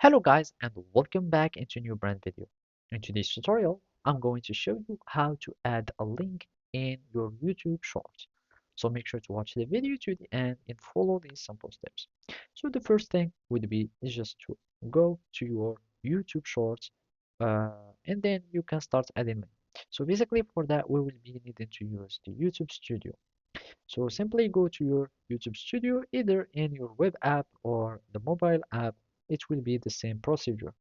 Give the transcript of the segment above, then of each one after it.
Hello guys and welcome back into a new brand video. In today's tutorial, I'm going to show you how to add a link in your YouTube Shorts. So make sure to watch the video to the end and follow these simple steps. So the first thing would be is just to go to your YouTube Shorts uh, and then you can start adding link. So basically for that we will be needing to use the YouTube Studio. So simply go to your YouTube Studio either in your web app or the mobile app. It will be the same procedure.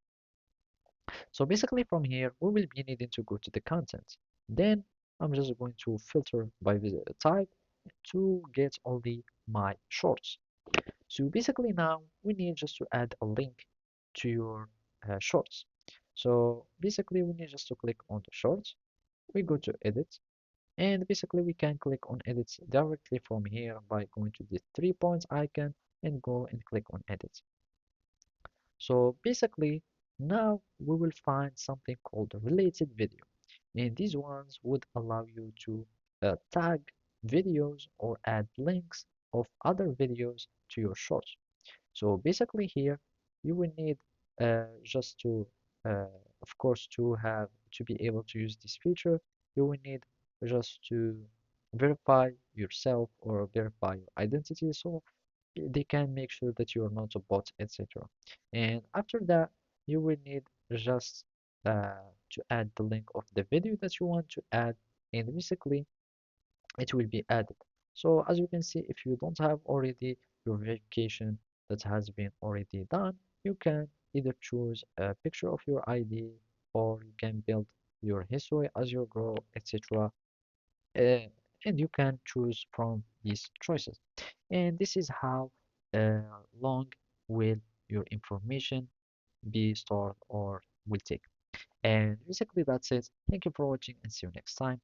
So basically from here, we will be needing to go to the content. Then I'm just going to filter by the type to get only my shorts. So basically now we need just to add a link to your shorts. So basically we need just to click on the shorts. We go to edit and basically we can click on edit directly from here by going to the 3 points icon and go and click on edit. So basically, now we will find something called a related video. And these ones would allow you to tag videos or add links of other videos to your shorts. So basically here, you will need just to, uh, of course, to be able to use this feature, you will need just to verify yourself or verify your identity. So they can make sure that you are not a bot, etc. And after that, you will need just to add the link of the video that you want to add, and basically it will be added. So as you can see, if you don't have already your verification that has been already done, you can either choose a picture of your ID or you can build your history as you grow, etc. Uh, and you can choose from these choices. And this is how uh, long will your information be stored or will take. And basically that's it. Thank you for watching and see you next time.